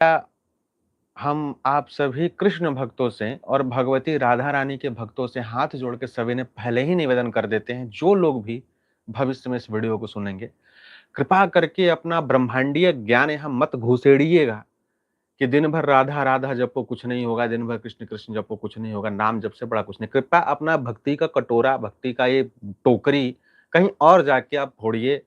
क्या हम आप सभी कृष्ण भक्तों से और भगवती राधा रानी के भक्तों से हाथ जोड़ के सभी ने पहले ही निवेदन कर देते हैं, जो लोग भी भविष्य में इस वीडियो को सुनेंगे, कृपा करके अपना ब्रह्मांडीय ज्ञान यहाँ मत घुसेड़िएगा कि दिन भर राधा राधा जपो कुछ नहीं होगा, दिन भर कृष्ण कृष्ण जपो कुछ नहीं होगा, नाम जप से बड़ा कुछ नहीं। कृपया अपना भक्ति का कटोरा, भक्ति का ये टोकरी कहीं और जाके आप फोड़िए।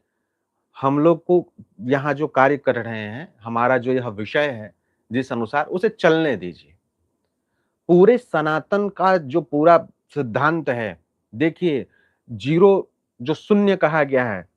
हम लोग को यहाँ जो कार्य कर रहे हैं, हमारा जो यह विषय है, जिस अनुसार उसे चलने दीजिए। पूरे सनातन का जो पूरा सिद्धांत है, देखिए, जीरो जो शून्य कहा गया है,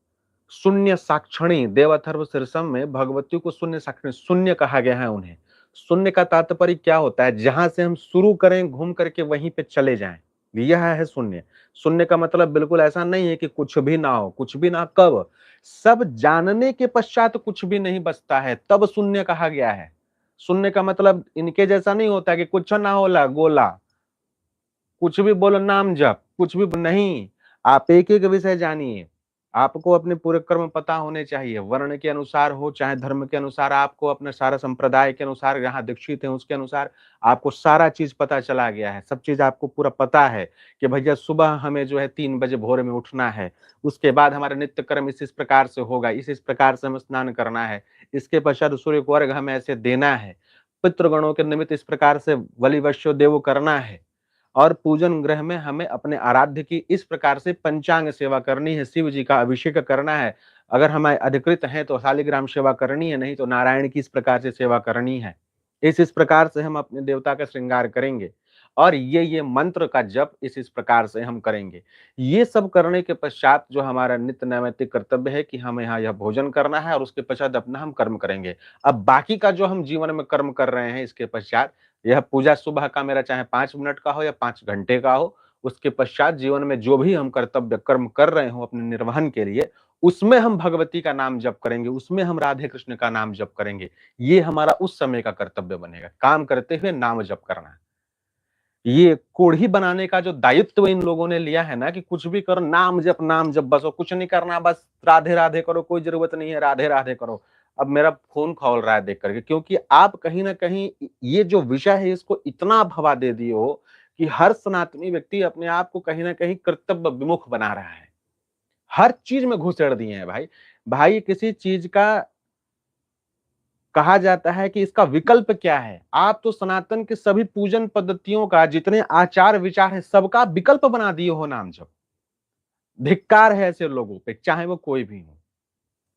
शून्य साक्षणी देवअथर्व शीर्षम में भगवती को शून्य साक्षणी शून्य कहा गया है उन्हें। शून्य का तात्पर्य क्या होता है? जहां से हम शुरू करें घूम करके वहीं पे चले जाएं, यह है शून्य। शून्य का मतलब बिल्कुल ऐसा नहीं है कि कुछ भी ना हो, कुछ भी ना, कब सब जानने के पश्चात कुछ भी नहीं बचता है, तब शून्य कहा गया है। शून्य का मतलब इनके जैसा नहीं होता कि कुछ ना होला गोला, कुछ भी बोलो नाम जप, कुछ भी नहीं। आप एक एक विषय जानिए। आपको अपने पूरे कर्म पता होने चाहिए, वर्ण के अनुसार हो चाहे धर्म के अनुसार, आपको अपने सारा संप्रदाय के अनुसार, जहां दीक्षित है उसके अनुसार आपको सारा चीज पता चला गया है। सब चीज आपको पूरा पता है कि भैया सुबह हमें जो है 3 बजे भोर में उठना है, उसके बाद हमारा नित्य कर्म इस प्रकार से होगा, इस प्रकार से हमें स्नान करना है, इसके पश्चात सूर्य को अर्घ हमें ऐसे देना है, पितृगणों के निमित्त इस प्रकार से बलि वश्यो देव करना है, और पूजन ग्रह में हमें अपने आराध्य की इस प्रकार से पंचांग सेवा करनी है, शिव जी का अभिषेक करना है, अगर हम अधिकृत हैं तो शालिग्राम सेवा करनी है, नहीं तो नारायण की इस प्रकार से सेवा करनी है। इस प्रकार से हम अपने देवता का श्रृंगार करेंगे, और ये मंत्र का जप इस प्रकार से हम करेंगे। ये सब करने के पश्चात जो हमारा नित्य नैमित्तिक कर्तव्य है कि हमें यहाँ यह भोजन करना है, और उसके पश्चात अपना हम कर्म करेंगे। अब बाकी का जो हम जीवन में कर्म कर रहे हैं, इसके पश्चात यह पूजा सुबह का मेरा चाहे 5 मिनट का हो या 5 घंटे का हो, उसके पश्चात जीवन में जो भी हम कर्तव्य कर्म कर रहे हो अपने निर्वहन के लिए, उसमें हम भगवती का नाम जप करेंगे, उसमें हम राधे कृष्ण का नाम जप करेंगे। ये हमारा उस समय का कर्तव्य बनेगा, काम करते हुए नाम जप करना। ये कोढ़ी बनाने का जो दायित्व इन लोगों ने लिया है ना, कि कुछ भी करो नाम जप बस, और कुछ नहीं करना, बस राधे राधे करो, कोई जरूरत नहीं है राधे राधे करो। अब मेरा खून खौल रहा है देख करके, क्योंकि आप कहीं ना कहीं ये जो विषय है इसको इतना भवा दे दिए हो कि हर सनातनी व्यक्ति अपने आप को कहीं ना कहीं कर्तव्य विमुख बना रहा है, हर चीज में घुसेड़ दिए हैं। भाई भाई किसी चीज का कहा जाता है कि इसका विकल्प क्या है? आप तो सनातन के सभी पूजन पद्धतियों का, जितने आचार विचार है, सबका विकल्प बना दिए हो नाम जप। धिक्कार है ऐसे लोगों पे, चाहे वो कोई भी हो।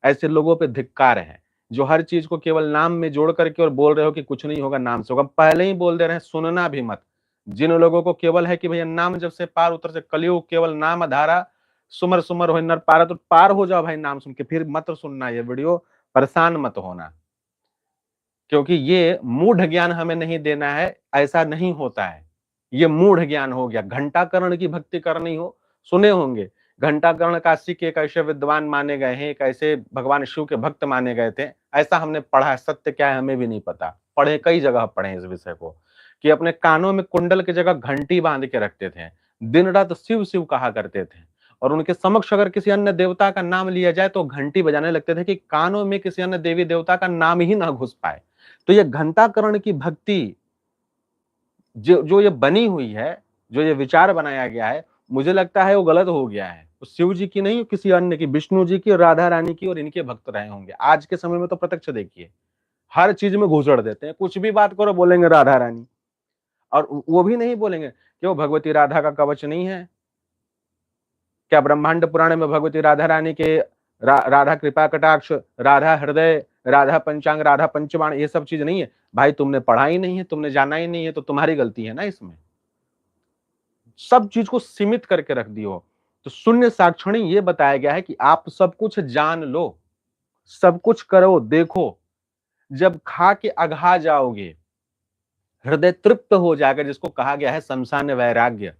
ऐसे लोगों पे धिक्कार है जो हर चीज को केवल नाम में जोड़ करके और बोल रहे हो कि कुछ नहीं होगा नाम से होगा। पहले ही बोल दे रहे हैं, सुनना भी मत। जिन लोगों को केवल है कि भैया नाम जब से पार उतर से कलयुग केवल नाम धारा, सुमर सुमर हो नर पारा, तो पार हो जाओ भाई नाम सुन के, फिर मत सुनना ये वीडियो, परेशान मत होना। क्योंकि ये मूढ़ ज्ञान हमें नहीं देना है, ऐसा नहीं होता है। ये मूढ़ ज्ञान हो गया। घंटाकर्ण की भक्ति करनी हो, सुने होंगे, घंटाकर्ण काशी के एक ऐसे विद्वान माने गए हैं, एक ऐसे भगवान शिव के भक्त माने गए थे। ऐसा हमने पढ़ा है, सत्य क्या है हमें भी नहीं पता, पढ़े कई जगह पढ़े इस विषय को, कि अपने कानों में कुंडल की जगह घंटी बांध के रखते थे, दिन रात शिव शिव कहा करते थे, और उनके समक्ष अगर किसी अन्य देवता का नाम लिया जाए तो घंटी बजाने लगते थे कि कानों में किसी अन्य देवी देवता का नाम ही ना घुस पाए। तो ये घंटाकर्ण की भक्ति जो जो ये बनी हुई है, जो ये विचार बनाया गया है, मुझे लगता है वो गलत हो गया है। तो शिव जी की नहीं, किसी अन्य की, विष्णु जी की और राधा रानी की और इनके भक्त रहे होंगे। आज के समय में तो प्रत्यक्ष देखिए, हर चीज में घुसड़ देते हैं, कुछ भी बात करो बोलेंगे राधा रानी, और वो भी नहीं बोलेंगे क्यों भगवती राधा का कवच नहीं है क्या? ब्रह्मांड पुराण में भगवती राधा रानी के राधा कृपा कटाक्ष, राधा हृदय, राधा पंचांग, राधा पंचबाण, ये सब चीज नहीं है? भाई तुमने पढ़ा ही नहीं है, तुमने जाना ही नहीं है, तो तुम्हारी गलती है ना इसमें। सब चीज को सीमित करके रख दियो। तो शून्य साक्षणी ये बताया गया है कि आप सब कुछ जान लो, सब कुछ करो, देखो, जब खा के अघा जाओगे, हृदय तृप्त हो जाएगा, जिसको कहा गया है शमशान वैराग्य।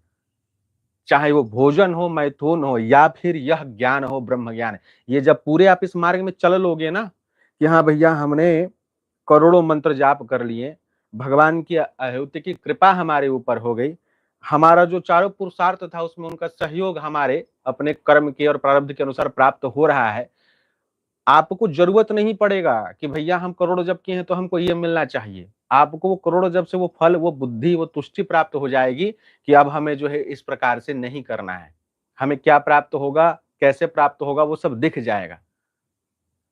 चाहे वो भोजन हो, मैथुन हो, या फिर यह ज्ञान हो, ब्रह्म ज्ञान। ये जब पूरे आप इस मार्ग में चल लोगे ना, कि हाँ भैया हमने करोड़ों मंत्र जाप कर लिए, भगवान की अहूति की कृपा हमारे ऊपर हो गई, हमारा जो चारों पुरुषार्थ था उसमें उनका सहयोग हमारे अपने कर्म के और प्रारब्ध के अनुसार प्राप्त हो रहा है, आपको ज़रूरत नहीं पड़ेगा कि भैया हम करोड़ों जप किए हैं तो हमको ये मिलना चाहिए। आपको वो करोड़ों जप से वो फल, वो बुद्धि, वो तुष्टि प्राप्त हो जाएगी कि अब हमें जो है इस प्रकार से नहीं करना है। हमें क्या प्राप्त होगा, कैसे प्राप्त होगा वो सब दिख जाएगा।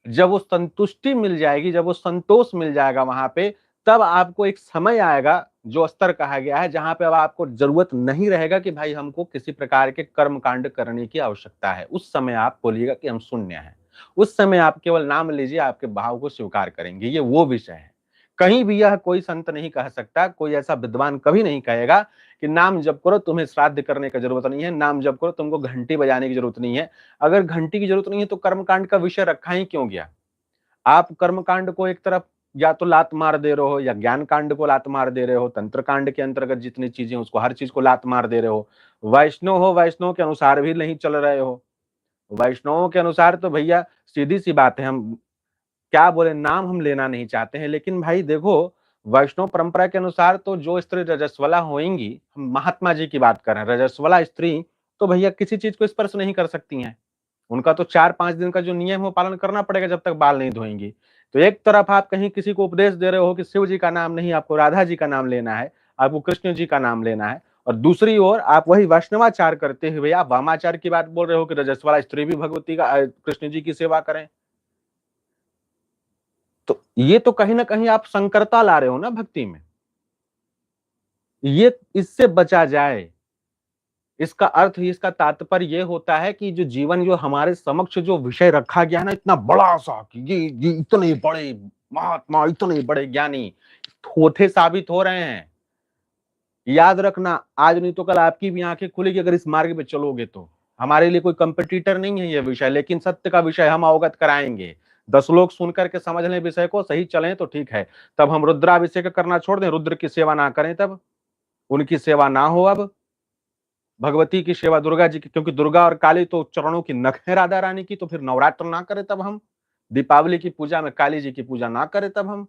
जब वो संतुष्टि मिल जाएगी, जब वो संतोष मिल जाएगा वहाँ पे, तब आपको एक समय आएगा, जो स्तर कहा गया है, जहाँ पे अब आपको ज़रूरत नहीं रहेगा कि भाई हमको किसी प्रकार के कर्म कांड करने की आवश्यकता है। उस समय आप बोलिएगा कि हम शून्य हैं। उस समय आप केवल नाम लीजिए, आपके भाव को स्वीकार करेंगे। ये वो विषय है। कहीं भी यह कोई संत नहीं कह सकता, कोई ऐसा विद्वान कभी नहीं कहेगा कि नाम जप करो, तुम्हें श्राद्ध करने की ज़रूरत नहीं है, नाम जप करो, तुमको घंटी बजाने की ज़रूरत नहीं है। अगर घंटी की ज़रूरत नहीं है, तो कर्मकांड का विषय रखा ही क्यों गया? आप कर्मकांड को एक तरफ या तो लात मार दे रहे हो, या ज्ञान कांड को लात मार दे रहे हो, तंत्र कांड के अंतर्गत जितनी चीजें उसको हर चीज को लात मार दे रहे हो। वैष्णव हो, वैष्णव के अनुसार भी नहीं चल रहे हो। वैष्णवों के अनुसार तो भैया सीधी सी बात है, हम क्या बोले, नाम हम लेना नहीं चाहते हैं, लेकिन भाई देखो, वैष्णव परंपरा के अनुसार तो जो स्त्री रजस्वला होंगी, हम महात्मा जी की बात कर रहे हैं, रजस्वला स्त्री तो भैया किसी चीज को स्पर्श नहीं कर सकती हैं। उनका तो 4-5 दिन का जो नियम है वो पालन करना पड़ेगा जब तक बाल नहीं धोएंगी। तो एक तरफ आप कहीं किसी को उपदेश दे रहे हो कि शिव जी का नाम नहीं, आपको राधा जी का नाम लेना है, आपको कृष्ण जी का नाम लेना है, और दूसरी ओर आप वही वैष्णवाचार करते हुए आप वामाचार की बात बोल रहे हो कि रजस्वला स्त्री भी भगवती का कृष्ण जी की सेवा करें। तो ये तो कहीं ना कहीं आप संकरता ला रहे हो ना भक्ति में। ये इससे बचा जाए, इसका अर्थ, इसका तात्पर्य ये होता है कि जो जीवन, जो हमारे समक्ष जो विषय रखा गया है ना, इतना बड़ा सा कि ये इतने बड़े महात्मा, इतने बड़े ज्ञानी थोथे साबित हो रहे हैं। याद रखना, आज नहीं तो कल आपकी भी आंखें खुलेगी अगर इस मार्ग पे चलोगे तो। हमारे लिए कोई कंपटीटर नहीं है ये विषय, लेकिन सत्य का विषय हम अवगत कराएंगे। 10 लोग सुन करके समझ लें विषय को, सही चलें तो ठीक है। तब हम रुद्राभिषेक करना छोड़ दें, रुद्र की सेवा ना करें, तब उनकी सेवा ना हो। अब भगवती की सेवा दुर्गा जी की, क्योंकि दुर्गा और काली तो चरणों की नख है राधा रानी की, तो फिर नवरात्र ना करें तब हम। दीपावली की पूजा में काली जी की पूजा ना करें तब हम।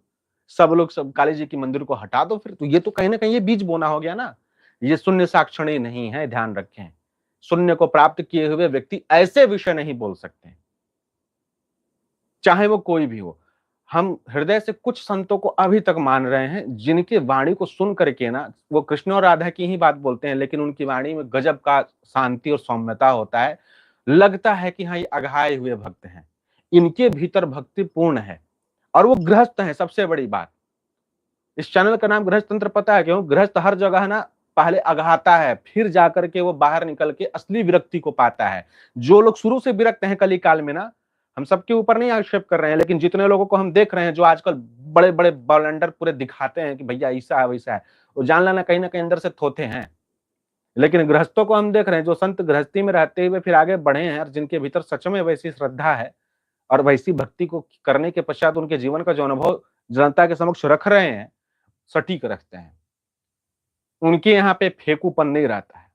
सब लोग सब काली जी की मंदिर को हटा दो फिर। तो ये तो कहीं ना कहीं ये बीज बोना हो गया ना। ये शून्य साक्षणी नहीं है, ध्यान रखें। शून्य को प्राप्त किए हुए व्यक्ति ऐसे विषय नहीं बोल सकते, चाहे वो कोई भी हो। हम हृदय से कुछ संतों को अभी तक मान रहे हैं, जिनकी वाणी को सुन करके ना, वो कृष्ण और राधा की ही बात बोलते हैं, लेकिन उनकी वाणी में गजब का शांति और सौम्यता होता है। लगता है कि हाँ, ये अघाए हुए भक्त हैं, इनके भीतर भक्ति पूर्ण है, और वो गृहस्थ है। सबसे बड़ी बात, इस चैनल का नाम गृहस्थ तंत्र पता है क्यों? गृहस्थ हर जगह ना पहले अघाता है, फिर जाकर के वो बाहर निकल के असली विरक्ति को पाता है। जो लोग शुरू से विरक्त हैं कली काल में ना, हम सबके ऊपर नहीं आक्षेप कर रहे हैं, लेकिन जितने लोगों को हम देख रहे हैं जो आजकल बड़े बड़े बवंडर पूरे दिखाते हैं कि भैया ऐसा है वैसा है, वो जान लेना कहीं ना कहीं अंदर से थोथे हैं। लेकिन गृहस्थों को हम देख रहे हैं, जो संत गृहस्थी में रहते हुए फिर आगे बढ़े हैं, और जिनके भीतर सच में वैसी श्रद्धा है और वैसी भक्ति को करने के पश्चात उनके जीवन का जो अनुभव जनता के समक्ष रख रहे हैं, सटीक रखते हैं। उनके यहाँ पे फेंकूपन नहीं रहता है।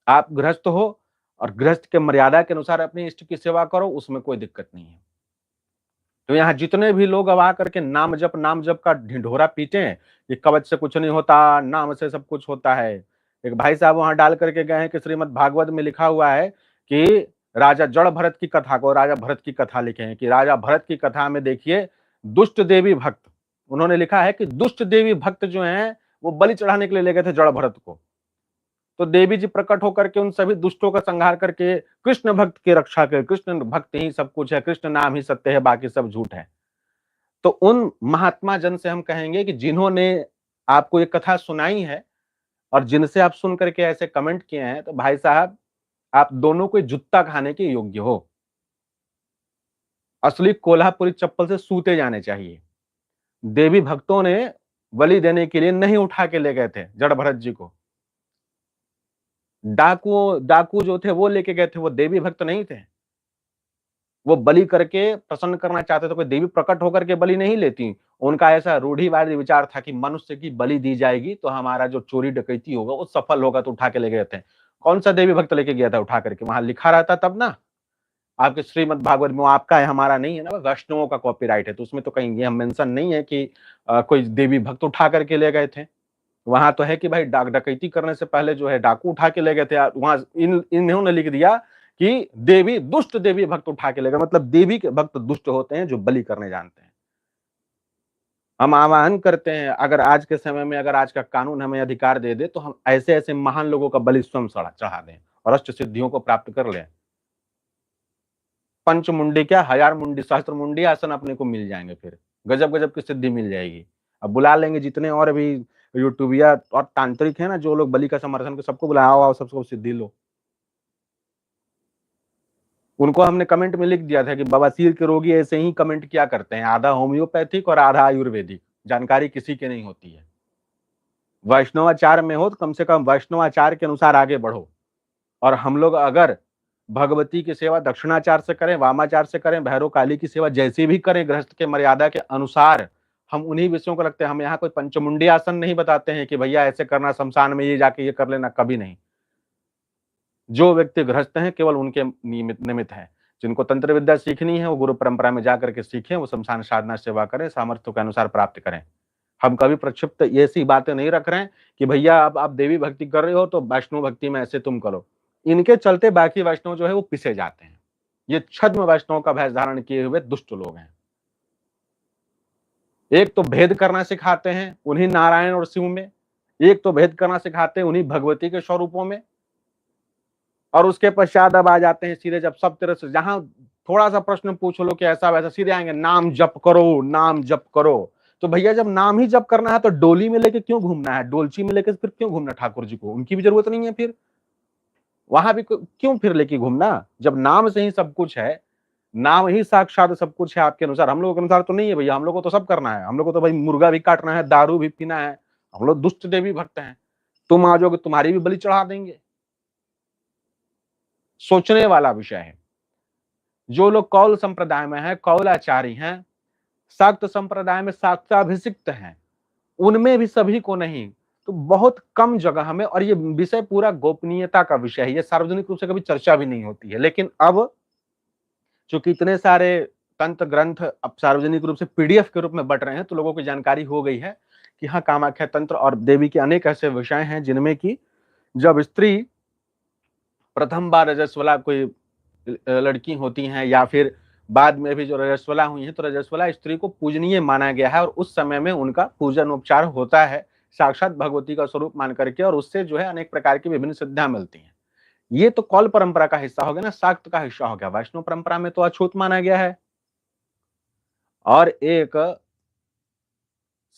आप गृहस्थ हो और गृहस्थ के मर्यादा के अनुसार अपने इष्ट की सेवा करो, उसमें कोई दिक्कत नहीं है। तो यहाँ जितने भी लोग अब आकर के नाम जप का ढिंढोरा पीटे हैं, ये कवच से कुछ नहीं होता, नाम से सब कुछ होता है। एक भाई साहब वहां डाल करके गए हैं कि श्रीमद् भागवत में लिखा हुआ है कि राजा जड़ भरत की कथा को, राजा भरत की कथा लिखे हैं कि राजा भरत की कथा में देखिए दुष्ट देवी भक्त, उन्होंने लिखा है कि दुष्ट देवी भक्त जो हैं वो बलि चढ़ाने के लिए ले गए थे जड़ भरत को। तो देवी जी प्रकट होकर के उन सभी दुष्टों का संहार करके कृष्ण भक्त की रक्षा कर, कृष्ण भक्त ही सब कुछ है, कृष्ण नाम ही सत्य है, बाकी सब झूठ है। तो उन महात्मा जन से हम कहेंगे कि जिन्होंने आपको ये कथा सुनाई है और जिनसे आप सुन करके ऐसे कमेंट किए हैं, तो भाई साहब आप दोनों को जूता खाने के योग्य हो। असली कोल्हापुरी चप्पल से सूते जाने चाहिए। देवी भक्तों ने बलि देने के लिए नहीं उठा के ले गए थे जड़ भरत जी को। डाकू जो थे वो लेके गए थे, वो देवी भक्त नहीं थे। वो बलि करके प्रसन्न करना चाहते थे, कोई देवी प्रकट होकर के बलि नहीं लेती। उनका ऐसा रूढ़िवादी विचार था कि मनुष्य की बलि दी जाएगी तो हमारा जो चोरी डकैती होगा वो सफल होगा, तो उठा के ले गए थे। कौन सा देवी भक्त लेके गया था उठा करके? वहां लिखा रहता तब ना, आपके श्रीमद् भागवत में, वो आपका है हमारा नहीं है ना, वैष्णवों का कॉपीराइट है, तो उसमें तो कहीं ये मेंशन नहीं है कि कोई देवी भक्त उठा करके ले गए थे। वहां तो है कि भाई डाक डकैती करने से पहले जो है डाकू उठा के ले गए थे। वहां इन्होंने लिख दिया कि देवी दुष्ट देवी भक्त उठा के लेगा, मतलब देवी के भक्त दुष्ट होते हैं जो बलि करने जानते हैं। हम आह्वान करते हैं, अगर आज के समय में अगर आज का कानून हमें अधिकार दे दे तो हम ऐसे-ऐसे महान लोगों का बलि स्वयं चढ़ा दें और अष्ट सिद्धियों को प्राप्त कर लें। पंचमुंडी क्या, हजार मुंडी, सहस्त्र मुंडी आसन अपने को मिल जाएँगे फिर। गजब-गजब की सिद्धि मिल जाएगी। अब बुला लेंगे जितने और भी यूट्यूबिया और तांत्रिक हैं ना, जो लोग बलि का समर्थन के सबको बुलाया, आओ सबको सिद्धि लो। उनको हमने कमेंट में लिख दिया था कि बवासीर के रोगी ऐसे ही कमेंट किया करते हैं, आधा होम्योपैथिक और आधा आयुर्वेदिक, जानकारी किसी की नहीं होती है। वैष्णवाचार में हो तो कम से कम वैष्णवाचार के अनुसार आगे बढ़ो। और हम लोग अगर भगवती की सेवा दक्षिणाचार से करें, वामाचार से करें, भैरव काली की सेवा जैसी भी करें गृहस्थ के मर्यादा के अनुसार, हम उन्हीं विषयों को रखते हैं। हम यहाँ कोई पंचमुंडी आसन नहीं बताते हैं कि भैया ऐसे करना, शमशान में ये जाके ये कर लेना, कभी नहीं। जो व्यक्ति गृहस्थ हैं केवल उनके निमित्त निमित्त है। जिनको तंत्र विद्या सीखनी है वो गुरु परंपरा में जाकर के सीखें, वो शमशान साधना सेवा करें, सामर्थ्य के अनुसार प्राप्त करें। हम कभी प्रक्षिप्त ऐसी बातें नहीं रख रहे हैं कि भैया अब आप देवी भक्ति कर रहे हो तो वैष्णव भक्ति में ऐसे तुम करो। इनके चलते बाकी वैष्णव जो है वो पिसे जाते हैं। ये छद्म वैष्णव का भेष धारण किए हुए दुष्ट लोग हैं। एक तो भेद करना सिखाते हैं उन्हीं नारायण और शिव में, एक तो भेद करना सिखाते हैं उन्हीं भगवती के स्वरूपों में, और उसके पश्चात अब आ जाते हैं सीधे, जब सब तरह से जहां थोड़ा सा प्रश्न पूछ लो कि ऐसा वैसा, सीधे आएंगे नाम जप करो, नाम जप करो। तो भैया जब नाम ही जप करना है तो डोली में लेके क्यों घूमना है, डोलची में लेके फिर क्यों घूमना ठाकुर जी को, उनकी भी जरूरत नहीं है फिर वहां भी क्यों फिर लेके घूमना, जब नाम से ही सब कुछ है, नाम ही साक्षात सब कुछ है आपके अनुसार। हम लोगों के अनुसार तो नहीं है भैया, हम लोग को तो सब करना है, हम लोग को तो भाई मुर्गा भी काटना है, दारू भी पीना है, हम लोग दुष्ट देवी भक्त हैं। तुम आ जाओगे तुम्हारी भी बलि चढ़ा देंगे। सोचने वाला विषय है। जो लोग कौल संप्रदाय में है, कौलाचारी हैं, शाक्त संप्रदाय में शाक्ताभिषिक्त हैं, उनमें भी सभी को नहीं तो बहुत कम जगह में, और ये विषय पूरा गोपनीयता का विषय है, ये सार्वजनिक रूप से कभी चर्चा भी नहीं होती है। लेकिन अब चूंकि इतने सारे तंत्र ग्रंथ अब सार्वजनिक रूप से पीडीएफ के रूप में बट रहे हैं तो लोगों को जानकारी हो गई है कि हाँ, कामाख्या तंत्र और देवी के अनेक ऐसे विषय हैं जिनमें कि जब स्त्री प्रथम बार रजस्वला कोई लड़की होती हैं या फिर बाद में भी जो रजस्वला हुई हैं, तो रजस्वला स्त्री को पूजनीय माना गया है और उस समय में उनका पूजन उपचार होता है साक्षात भगवती का स्वरूप मान करके, और उससे जो है अनेक प्रकार की विभिन्न सिद्धियां मिलती हैं। ये तो कौल परंपरा का हिस्सा हो गया ना, शाक्त का हिस्सा हो गया। वैष्णव परंपरा में तो अछूत माना गया है। और एक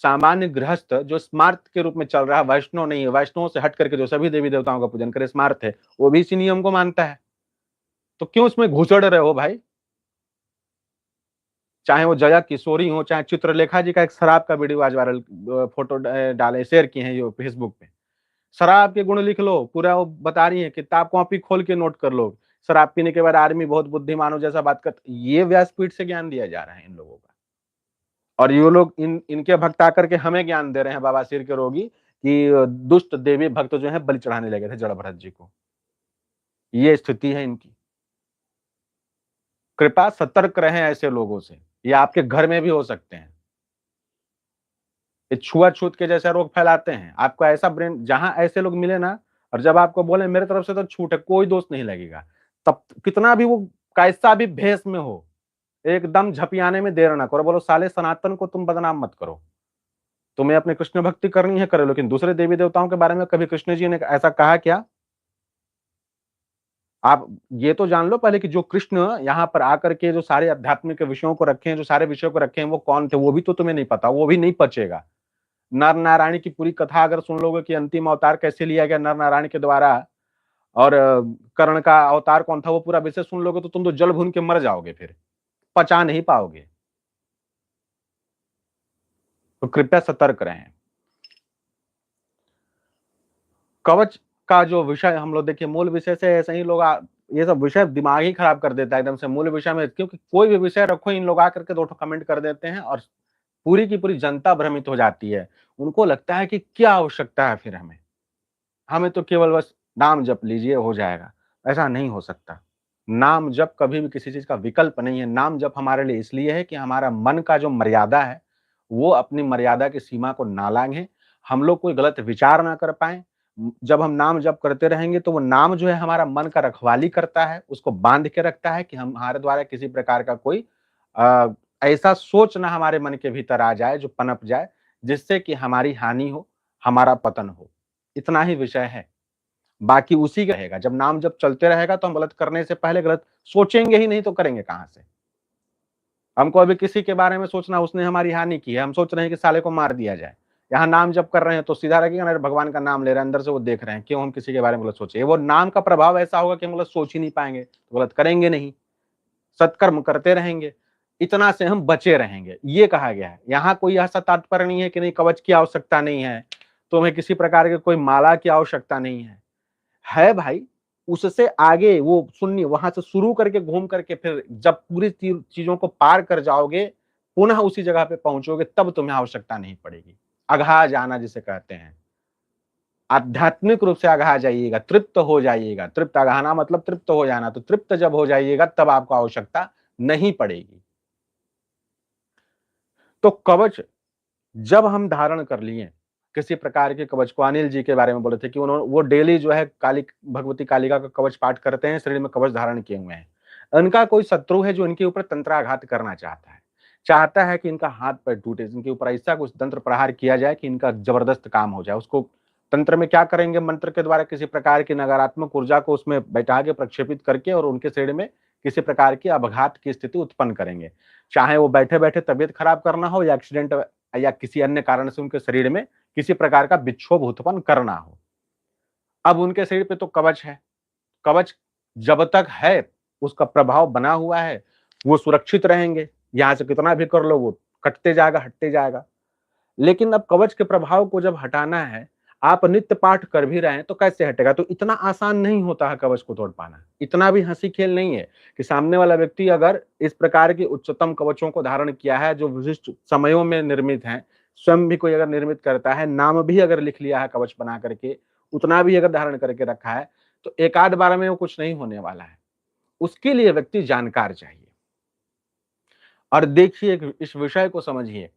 सामान्य गृहस्थ जो स्मार्त के रूप में चल रहा है, वैष्णव नहीं है, वैष्णव से हट करके जो सभी देवी देवताओं का पूजन करे, स्मार्त है, वो भी इसी नियम को मानता है। तो क्यों उसमें घुसड़ रहे हो भाई? चाहे वो जया किशोरी हो, चाहे चित्रलेखा जी का एक शराब का वीडियो आज वायरल फोटो डाले, शेयर किए हैं ये फेसबुक पे। शराब के गुण लिख लो, पूरा वो बता रही है, किताब कॉपी खोल के नोट कर लो। शराब पीने के बाद आदमी बहुत बुद्धिमान हो जैसा बात कर, ये व्यासपीठ से ज्ञान दिया जा रहा है इन लोगों का। और ये लोग इनके भक्त आकर के हमें ज्ञान दे रहे हैं, बवासीर के रोगी, कि दुष्ट देवी भक्त जो है बलि चढ़ाने लगे थे जड़ भरत जी को। ये स्थिति है इनकी। कृपया सतर्क रहें ऐसे लोगों से, ये आपके घर में भी हो सकते हैं। ये छुआछूत के जैसे रोग फैलाते हैं। आपको ऐसा ब्रेन, जहां ऐसे लोग मिले ना, और जब आपको बोले मेरे तरफ से तो छूट है, कोई दोष नहीं लगेगा, तब कितना भी वो कैसा भी भेष में हो, एकदम झपियाने में देर ना करो। बोलो साले सनातन को तुम बदनाम मत करो। तुम्हें अपनी कृष्ण भक्ति करनी है करो, लेकिन दूसरे देवी देवताओं के बारे में कभी कृष्ण जी ने ऐसा कहा क्या? आप ये तो जान लो पहले कि जो कृष्ण यहाँ पर आकर के जो सारे आध्यात्मिक विषयों को रखे हैं, जो सारे विषयों को रखे हैं, वो कौन थे, वो भी तो तुम्हें नहीं पता, वो भी नहीं पचेगा। नर नारायण की पूरी कथा अगर सुन लोगे कि अंतिम अवतार कैसे लिया गया नर नारायण के द्वारा, और कर्ण का अवतार कौन था, वो पूरा विषय सुन लोगे तो तुम तो जल भून के मर जाओगे, फिर पचा नहीं पाओगे। तो कृपया सतर्क रहें। कवच का जो विषय हम लोग देखिए, मूल विषय से ऐसे ही लोग ये सब विषय दिमाग ही खराब कर देता है एकदम से मूल विषय में, क्योंकि कोई भी विषय रखो इन लोग आकर के दो ठो कमेंट कर देते हैं और पूरी की पूरी जनता भ्रमित हो जाती है। उनको लगता है कि क्या आवश्यकता है फिर हमें, हमें तो केवल बस नाम जप लीजिए हो जाएगा। ऐसा नहीं हो सकता। नाम जप कभी भी किसी चीज का विकल्प नहीं है। नाम जप हमारे लिए इसलिए है कि हमारा मन का जो मर्यादा है वो अपनी मर्यादा की सीमा को ना लांघे, हम लोग कोई गलत विचार ना कर पाए, जब हम नाम जप करते रहेंगे तो वो नाम जो है हमारा मन का रखवाली करता है, उसको बांध के रखता है कि हम हमारे द्वारा किसी प्रकार का कोई अ, ऐसा सोच ना हमारे मन के भीतर आ जाए जो पनप जाए, जिससे कि हमारी हानि हो, हमारा पतन हो। इतना ही विषय है। बाकी उसी का रहेगा। जब नाम जब चलते रहेगा तो हम गलत करने से पहले गलत सोचेंगे ही नहीं तो करेंगे कहाँ से? हमको अभी किसी के बारे में सोचना उसने हमारी हानि की है, हम सोच रहे हैं कि साले को मार दिया जाए। यहाँ नाम जप कर रहे हैं तो सीधा लगेगा ना, भगवान का नाम ले रहे हैं, अंदर से वो देख रहे हैं, क्यों हम किसी के बारे में गलत सोचे? वो नाम का प्रभाव ऐसा होगा कि हम गलत सोच ही नहीं पाएँगे, तो गलत करेंगे नहीं, सत्कर्म करते रहेंगे। इतना से हम बचे रहेंगे, ये कहा गया है। यहाँ कोई ऐसा तात्पर्य नहीं है कि नहीं कवच की आवश्यकता नहीं है, तुम्हें किसी प्रकार के कोई माला की आवश्यकता नहीं है भाई, उससे आगे वो सुनिए वहां से शुरू करके घूम करके फिर जब पूरी चीजों को पार कर जाओगे, पुनः उसी जगह पे पहुंचोगे, तब तुम्हें आवश्यकता नहीं पड़ेगी। अघा जाना जिसे कहते हैं, आध्यात्मिक रूप से अघा जाइएगा, तृप्त हो जाइएगा। तृप्त अघाना मतलब तृप्त हो जाना, तो तृप्त जब हो जाइएगा तब आपको आवश्यकता नहीं पड़ेगी। तो कवच जब हम धारण कर लिए किसी प्रकार के कवच को, अनिल जी के बारे में बोले थे कि उन्होंने वो डेली जो है काली भगवती कालिका का कवच पाठ करते हैं, शरीर में कवच धारण किए हुए हैं। इनका कोई शत्रु है जो इनके ऊपर तंत्राघात करना चाहता है कि इनका हाथ पैर टूटे, इनके ऊपर ऐसा कुछ तंत्र प्रहार किया जाए कि इनका जबरदस्त काम हो जाए। उसको तंत्र में क्या करेंगे, मंत्र के द्वारा किसी प्रकार की नकारात्मक ऊर्जा को उसमें बैठा के प्रक्षेपित करके और उनके शरीर में किसी प्रकार की अपघात की स्थिति उत्पन्न करेंगे। चाहे वो बैठे बैठे तबियत खराब करना हो या एक्सीडेंट या किसी अन्य कारण से उनके शरीर में किसी प्रकार का विक्षोभ उत्पन्न करना हो। अब उनके शरीर पे तो कवच है, कवच जब तक है, उसका प्रभाव बना हुआ है, वो सुरक्षित रहेंगे। यहां से कितना भी कर लो वो कटते जाएगा, हटते जाएगा। लेकिन अब कवच के प्रभाव को जब हटाना है, आप नित्य पाठ कर भी रहे हैं तो कैसे हटेगा? तो इतना आसान नहीं होता है कवच को तोड़ पाना। इतना भी हंसी खेल नहीं है कि सामने वाला व्यक्ति अगर इस प्रकार की उच्चतम कवचों को धारण किया है जो विशिष्ट समयों में निर्मित हैं, स्वयं भी कोई अगर निर्मित करता है, नाम भी अगर लिख लिया है कवच बना करके, उतना भी अगर धारण करके रखा है, तो एक आध बार में वो कुछ नहीं होने वाला है। उसके लिए व्यक्ति जानकार चाहिए। और देखिए इस विषय को समझिए।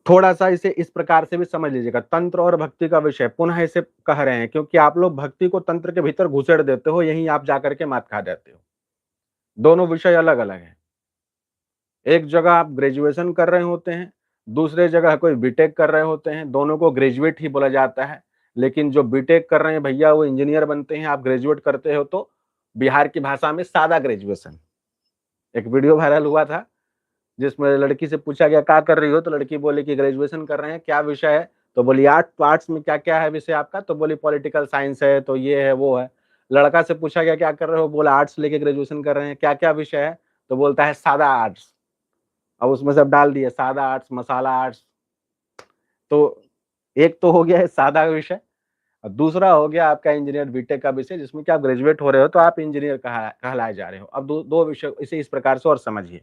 थोड़ा-सा इसे इस प्रकार से भी समझ लीजिएगा, तंत्र और भक्ति का विषय पुनः इसे कह रहे हैं क्योंकि आप लोग भक्ति को तंत्र के भीतर घुसेड़ देते हो, यहीं आप जाकर के मात खा जाते हो। दोनों विषय अलग-अलग हैं। एक जगह आप ग्रेजुएशन कर रहे होते हैं, दूसरे जगह कोई बीटेक कर रहे होते हैं, दोनों को ग्रेजुएट ही बोला जाता है। लेकिन जो बीटेक कर रहे हैं भैया वो इंजीनियर बनते हैं, आप ग्रेजुएट करते हो तो बिहार की भाषा में सादा ग्रेजुएशन। एक वीडियो वायरल हुआ था जिसमें लड़की से पूछा गया क्या कर रही हो? तो लड़की बोली कि ग्रेजुएशन कर रहे हैं, क्या विषय है? तो बोली आर्ट, तो आर्ट्स में क्या-क्या है विषय आपका? तो बोली पॉलिटिकल साइंस है, तो ये है, वो है। लड़का से पूछा गया क्या कर रहे हो? बोला आर्ट्स लेके ग्रेजुएशन कर रहे हैं, क्या-क्या विषय है? तो बोलता है सादा आर्ट्स। अब उसमें सब डाल दिए सादा आर्ट्स, मसाला आर्ट्स। तो एक तो हो गया है सादा विषय और दूसरा हो गया आपका इंजीनियर बीटेक का विषय जिसमें कि आप ग्रेजुएट हो रहे हो तो आप इंजीनियर कहलाए जा रहे हो। अब दो विषय इसे इस प्रकार से और समझिए।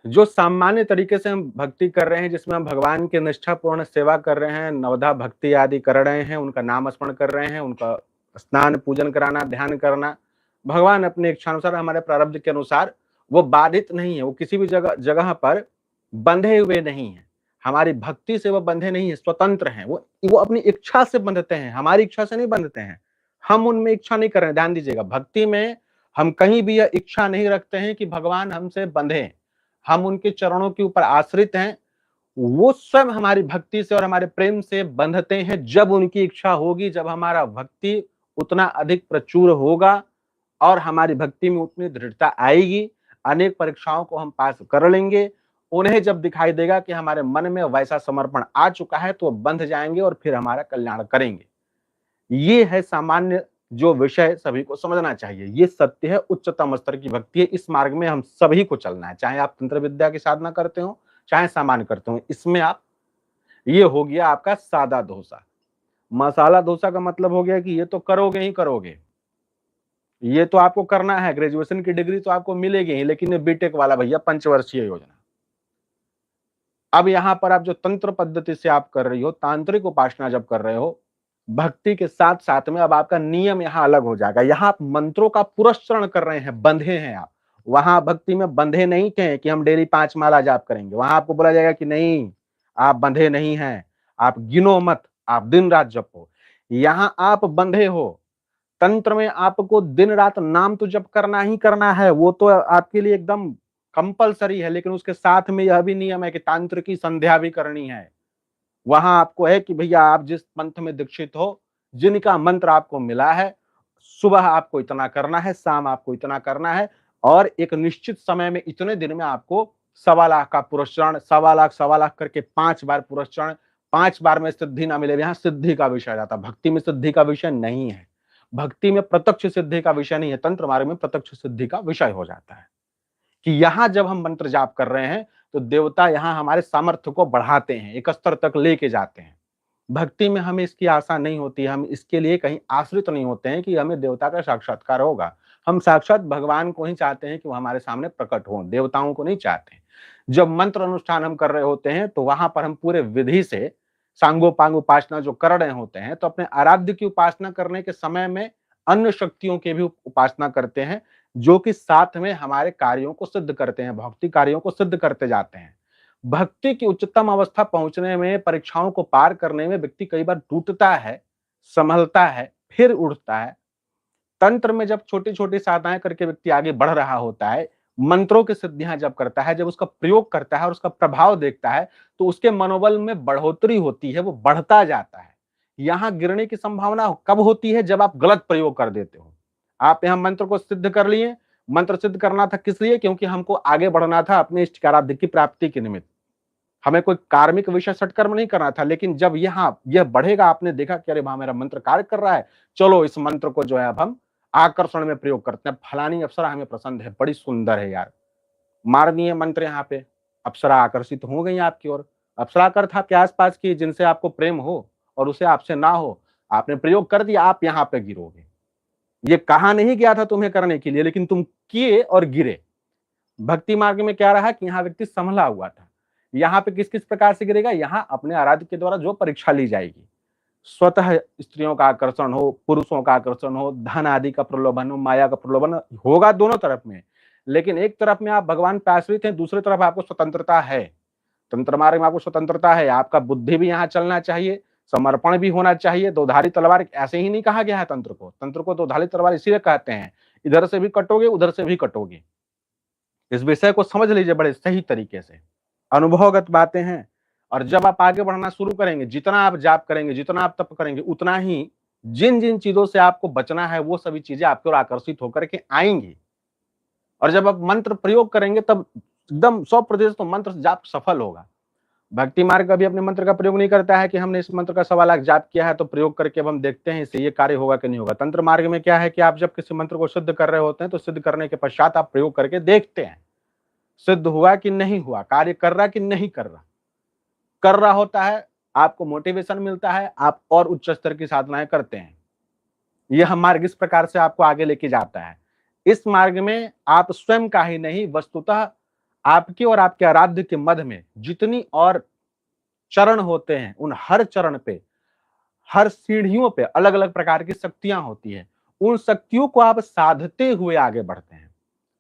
जो सामान्य तरीके से हम भक्ति कर रहे हैं, जिसमें हम भगवान की निष्ठापूर्ण सेवा कर रहे हैं, नवधा भक्ति आदि कर रहे हैं, उनका नाम स्मरण कर रहे हैं, उनका स्नान पूजन कराना, ध्यान करना, भगवान अपने इच्छानुसार हमारे प्रारब्ध के अनुसार वो बाधित नहीं है, वो किसी भी जगह जगह पर बंधे हुए नहीं है। हमारी भक्ति से वो बंधे नहीं है, स्वतंत्र हैं। वो अपनी इच्छा से बंधते हैं, हमारी इच्छा से नहीं बंधते हैं। हम उनमें इच्छा नहीं कर रहे हैं, ध्यान दीजिएगा। भक्ति में हम कहीं भी यह इच्छा नहीं रखते हैं कि भगवान हमसे बंधे। हम उनके चरणों के ऊपर आश्रित हैं, वो स्वयं हमारी भक्ति से और हमारे प्रेम से बंधते हैं जब उनकी इच्छा होगी, जब हमारा भक्ति उतना अधिक प्रचुर होगा और हमारी भक्ति में उतनी दृढ़ता आएगी, अनेक परीक्षाओं को हम पास कर लेंगे, उन्हें जब दिखाई देगा कि हमारे मन में वैसा समर्पण आ चुका है, तो वो बंध जाएंगे और फिर हमारा कल्याण करेंगे। ये है सामान्य जो विषय सभी को समझना चाहिए। ये सत्य है, उच्चतम स्तर की भक्ति है। इस मार्ग में हम सभी को चलना है, चाहे आप तंत्र विद्या की साधना करते हो, चाहे सामान्य करते हो। इसमें आप ये हो गया आपका सादा डोसा। मसाला डोसा का मतलब हो गया कि ये तो करोगे ही करोगे, ये तो आपको करना है, ग्रेजुएशन की डिग्री तो आपको मिलेगी ही, लेकिन ये बीटेक वाला भैया पंचवर्षीय योजना। अब यहाँ पर आप जो तंत्र पद्धति से आप कर रही हो, तांत्रिक उपासना जब कर रहे हो, भक्ति के साथ साथ में अब आपका नियम यहाँ अलग हो जाएगा। यहाँ आप मंत्रों का पुरस्चरण कर रहे हैं, बंधे हैं आप। वहां भक्ति में बंधे नहीं थे कि हम डेली 5 माला जाप करेंगे। वहां आपको बोला जाएगा कि नहीं, आप बंधे नहीं हैं, आप गिनो मत, आप दिन रात जपो। यहाँ आप बंधे हो, तंत्र में आपको दिन रात नाम तो जप करना ही करना है, वो तो आपके लिए एकदम कंपल्सरी है, लेकिन उसके साथ में यह भी नियम है कि तांत्र की संध्या भी करनी है। वहां आपको है कि भैया आप जिस पंथ में दीक्षित हो, जिनका मंत्र आपको मिला है, सुबह आपको इतना करना है, शाम आपको इतना करना है, और एक निश्चित समय में इतने दिन में आपको 1.25 लाख का पुरस्चरण, 1.25 लाख करके 5 बार पुरस्चरण, 5 बार में सिद्धि ना मिले। यहाँ सिद्धि का विषय जाता है, भक्ति में सिद्धि का विषय नहीं है। भक्ति में प्रत्यक्ष सिद्धि का विषय नहीं है, तंत्र मार्ग में प्रत्यक्ष सिद्धि का विषय हो जाता है कि यहां जब हम मंत्र जाप कर रहे हैं तो देवता यहां हमारे सामर्थ्य को बढ़ाते हैं, एक स्तर तक लेके जाते हैं। भक्ति में हमें इसकी आशा नहीं होती, हम इसके लिए कहीं आश्रित नहीं होते हैं कि हमें देवता का साक्षात्कार होगा। हम साक्षात भगवान को ही चाहते हैं कि वो हमारे सामने प्रकट हो, देवताओं को नहीं चाहते। जब मंत्र अनुष्ठान हम कर रहे होते हैं तो वहां पर हम पूरे विधि से सांगोपांग उपासना जो कर रहे होते हैं, तो अपने आराध्य की उपासना करने के समय में अन्य शक्तियों की भी उपासना करते हैं, जो कि साथ में हमारे कार्यों को सिद्ध करते हैं, भक्ति कार्यों को सिद्ध करते जाते हैं। भक्ति की उच्चतम अवस्था पहुंचने में, परीक्षाओं को पार करने में व्यक्ति कई बार टूटता है, संभलता है, फिर उठता है। तंत्र में जब छोटी-छोटी साधनाएं करके व्यक्ति आगे बढ़ रहा होता है, मंत्रों की सिद्धियां जब करता है, जब उसका प्रयोग करता है और उसका प्रभाव देखता है, तो उसके मनोबल में बढ़ोतरी होती है, वो बढ़ता जाता है। यहाँ गिरने की संभावना कब होती है? जब आप गलत प्रयोग कर देते हो। आप यहाँ मंत्र को सिद्ध कर लिए, मंत्र सिद्ध करना था किस लिए? क्योंकि हमको आगे बढ़ना था अपने इष्ट आराध्य की प्राप्ति के निमित्त। हमें कोई कार्मिक विषय सत्कर्म नहीं करना था, लेकिन जब यहाँ यह बढ़ेगा, आपने देखा कि अरे वाह, मेरा मंत्र कार्य कर रहा है, चलो इस मंत्र को जो है अब हम आकर्षण में प्रयोग करते हैं। फलानी अप्सरा हमें पसंद है, बड़ी सुंदर है यार, मार दिए मंत्र यहाँ पे, अप्सरा आकर्षित हो गई आपकी ओर। अप्सरा का अर्थ आपके आसपास की, जिनसे आपको प्रेम हो और उसे आपसे ना हो, आपने प्रयोग कर दिया, आप यहाँ पे गिरोगे। ये कहा नहीं गया था तुम्हें करने के लिए, लेकिन तुम किए और गिरे। भक्ति मार्ग में क्या रहा कि यहाँ व्यक्ति संभला हुआ था। यहाँ पे किस किस प्रकार से गिरेगा? यहाँ अपने आराध्य के द्वारा जो परीक्षा ली जाएगी, स्वतः स्त्रियों का आकर्षण हो, पुरुषों का आकर्षण हो, धन आदि का प्रलोभन हो, माया का प्रलोभन होगा दोनों तरफ में। लेकिन एक तरफ में आप भगवान पे आश्रित हैं, दूसरी तरफ आपको स्वतंत्रता है। तंत्र मार्ग में आपको स्वतंत्रता है, आपका बुद्धि भी यहाँ चलना चाहिए, समर्पण भी होना चाहिए। दोधारी तलवार ऐसे ही नहीं कहा गया है तंत्र को। तंत्र को दोधारी तलवार इसीलिए कहते हैं, इधर से भी कटोगे, उधर से भी कटोगे। इस विषय को समझ लीजिए बड़े सही तरीके से, अनुभवगत बातें हैं। और जब आप आगे बढ़ना शुरू करेंगे, जितना आप जाप करेंगे, जितना आप तप करेंगे, उतना ही जिन जिन चीजों से आपको बचना है, वो सभी चीजें आपकी ओर आकर्षित होकर के आएंगी। और जब आप मंत्र प्रयोग करेंगे, तब एकदम 100% तो मंत्र जाप सफल होगा। भक्ति मार्ग कभी अपने मंत्र का प्रयोग नहीं करता है कि हमने इस मंत्र का 1.25 लाख जाप किया है तो प्रयोग करके अब हम देखते हैं इससे ये कार्य होगा कि नहीं होगा। तंत्र मार्ग में क्या है कि आप जब किसी मंत्र को सिद्ध कर रहे होते हैं, तो सिद्ध करने के पश्चात आप प्रयोग करके देखते हैं सिद्ध हुआ कि नहीं हुआ, कार्य कर रहा कि नहीं कर रहा। कर रहा होता है, आपको मोटिवेशन मिलता है, आप और उच्च स्तर की साधनाएं करते हैं। यह मार्ग इस प्रकार से आपको आगे लेके जाता है। इस मार्ग में आप स्वयं का ही नहीं, वस्तुतः आपके और आपके आराध्य के मध्य में जितनी और चरण होते हैं, उन हर चरण पे, हर सीढ़ियों पे अलग अलग प्रकार की शक्तियां होती है। उन शक्तियों को आप साधते हुए आगे बढ़ते हैं।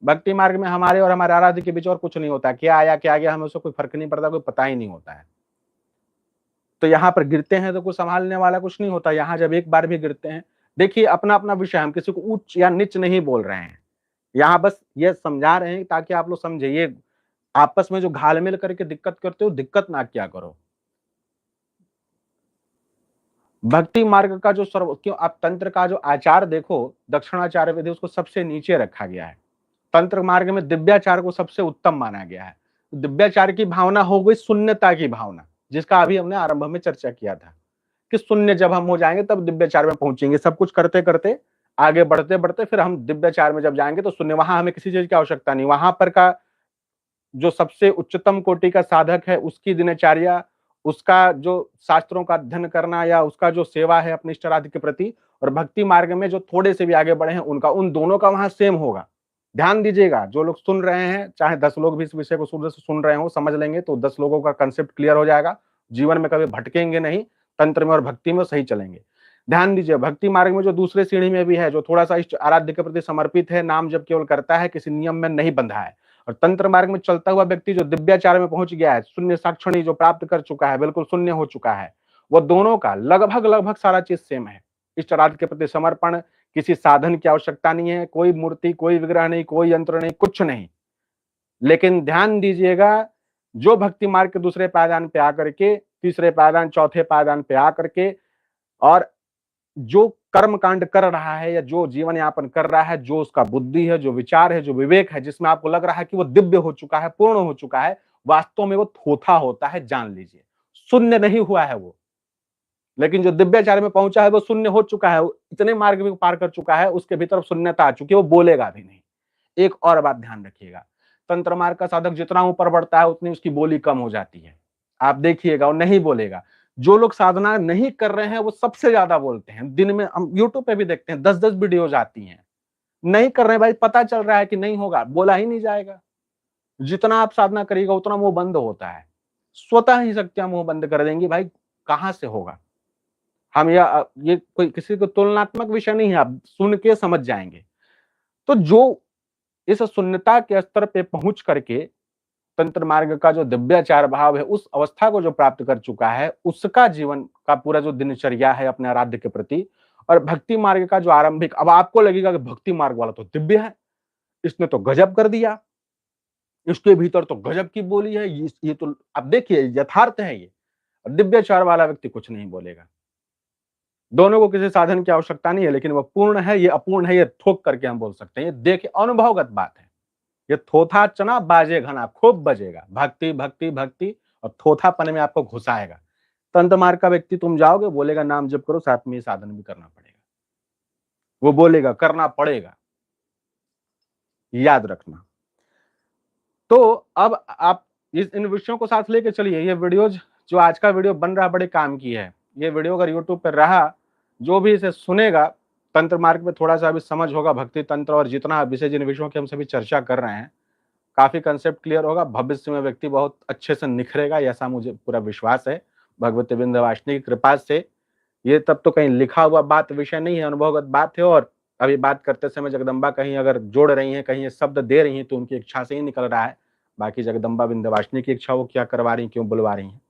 भक्ति मार्ग में हमारे और हमारे आराध्य के बीच और कुछ नहीं होता, क्या आया क्या गया हमें उससे कोई फर्क नहीं पड़ता, कोई पता ही नहीं होता है। तो यहाँ पर गिरते हैं तो कुछ संभालने वाला कुछ नहीं होता। यहाँ जब एक बार भी गिरते हैं, देखिए अपना अपना विषय, हम किसी को उच्च या नीच नहीं बोल रहे हैं, यहाँ बस ये समझा रहे हैं ताकि आप लोग समझे। ये आपस में जो घालमेल करके दिक्कत करते हो, दिक्कत ना क्या करो। भक्ति मार्ग का जो सर्व, क्यों आप तंत्र का जो आचार देखो, दक्षिणाचार्य विधि उसको सबसे नीचे रखा गया है। तंत्र मार्ग में दिव्याचार को सबसे उत्तम माना गया है। दिव्याचार की भावना हो गई शून्यता की भावना, जिसका अभी हमने आरंभ में चर्चा किया था कि शून्य जब हम हो जाएंगे तब दिव्याचार में पहुंचेंगे। सब कुछ करते करते आगे बढ़ते बढ़ते फिर हम दिव्याचार में जब जाएंगे तो शून्य, वहां हमें किसी चीज की आवश्यकता नहीं। वहां पर का जो सबसे उच्चतम कोटि का साधक है, उसकी दिनचर्या, उसका जो शास्त्रों का अध्ययन करना या उसका जो सेवा है अपने इष्टाराध्य के प्रति, और भक्ति मार्ग में जो थोड़े से भी आगे बढ़े हैं उनका, उन दोनों का वहां सेम होगा। ध्यान दीजिएगा, जो लोग सुन रहे हैं, चाहे 10 लोग भी इस विषय को शुरू से सुन रहे हो, समझ लेंगे तो 10 लोगों का कंसेप्ट क्लियर हो जाएगा। जीवन में कभी भटकेंगे नहीं, तंत्र में और भक्ति में सही चलेंगे। ध्यान दीजिए, भक्ति मार्ग में जो दूसरे सीढ़ी में भी है, जो थोड़ा सा इष्ट आराध्य के प्रति समर्पित है, नाम जब केवल करता है, किसी नियम में नहीं बंधा है, और तंत्र मार्ग में चलता हुआ व्यक्ति जो दिव्याचार में पहुंच गया है, शून्य साक्षणी जो प्राप्त कर चुका है, बिल्कुल शून्य हो चुका है, वो दोनों का लगभग लगभग सारा चीज सेम है। इष्ट आराध्य के प्रति समर्पण, किसी साधन की आवश्यकता नहीं है, कोई मूर्ति, कोई विग्रह नहीं, कोई यंत्र नहीं, कुछ नहीं। लेकिन ध्यान दीजिएगा, जो भक्ति मार्ग के दूसरे पायदान पे आकर के, तीसरे पायदान, चौथे पायदान पे आकर के और जो कर्म कांड कर रहा है या जो जीवन यापन कर रहा है, जो उसका बुद्धि है, जो विचार है, जो विवेक है, जिसमें आपको लग रहा है कि वो दिव्य हो चुका है, पूर्ण हो चुका है, वास्तव में वो थोथा होता है, जान लीजिए। शून्य नहीं हुआ है वो। लेकिन जो दिव्याचार में पहुंचा है वो शून्य हो चुका है, इतने मार्ग भी पार कर चुका है, उसके भीतर शून्यता आ चुकी है, वो बोलेगा भी नहीं। एक और बात ध्यान रखिएगा, तंत्र मार्ग का साधक जितना ऊपर बढ़ता है उतनी उसकी बोली कम हो जाती है। आप देखिएगा, वो नहीं बोलेगा। जो लोग साधना नहीं कर रहे हैं वो सबसे ज्यादा बोलते हैं। दिन में हम यूट्यूब पे भी देखते हैं 10-10 वीडियोज आती हैं। नहीं कर रहे हैं भाई, पता चल रहा है कि नहीं होगा, बोला ही नहीं जाएगा। जितना आप साधना करिएगा उतना मुंह बंद होता है। स्वतः ही शक्तियां मुंह बंद कर देंगी भाई, कहां से होगा। हम ये कोई किसी को तुलनात्मक विषय नहीं है, आप सुन के समझ जाएंगे। तो जो इस शून्यता के स्तर पे पहुंच करके तंत्र मार्ग का जो दिव्याचार भाव है, उस अवस्था को जो प्राप्त कर चुका है, उसका जीवन का पूरा जो दिनचर्या है अपने आराध्य के प्रति, और भक्ति मार्ग का जो आरंभिक, अब आपको लगेगा कि भक्ति मार्ग वाला तो दिव्य है, इसने तो गजब कर दिया, इसके भीतर तो गजब की बोली है, ये तो अब देखिए यथार्थ है ये। दिव्याचार वाला व्यक्ति कुछ नहीं बोलेगा। दोनों को किसी साधन की आवश्यकता नहीं है, लेकिन वह पूर्ण है, ये अपूर्ण है, ये ठोक करके हम बोल सकते हैं। ये देखिए अनुभवगत बात है। ये थोथा चना बाजे घना, खूब बजेगा। भक्ति भक्ति भक्ति और थोथापन में आपको घुसाएगा। तंत्र मार्ग का व्यक्ति तुम जाओगे, बोलेगा नाम जप करो, साथ में ये साधन भी करना पड़ेगा। वो बोलेगा करना पड़ेगा, याद रखना। तो अब आप इन विषयों को साथ लेके चलिए। ये वीडियोज जो आज का वीडियो बन रहा, बड़े काम की है। ये वीडियो अगर यूट्यूब पर रहा, जो भी इसे सुनेगा, तंत्र मार्ग में थोड़ा सा भी समझ होगा, भक्ति तंत्र और जितना विषय, जिन विषयों की हम सभी चर्चा कर रहे हैं, काफी कंसेप्ट क्लियर होगा। भविष्य में व्यक्ति बहुत अच्छे से निखरेगा, ऐसा मुझे पूरा विश्वास है भगवती विंध्यवासिनी की कृपा से। ये तब तो कहीं लिखा हुआ बात विषय नहीं है, अनुभवगत बात है। और अभी बात करते समय जगदम्बा कहीं अगर जोड़ रही हैं, कहीं ये शब्द दे रही हैं, तो उनकी इच्छा से ही निकल रहा है। बाकी जगदम्बा विंध्यवासिनी की इच्छा, वो क्या करवा रही, क्यों बुलवा रही हैं।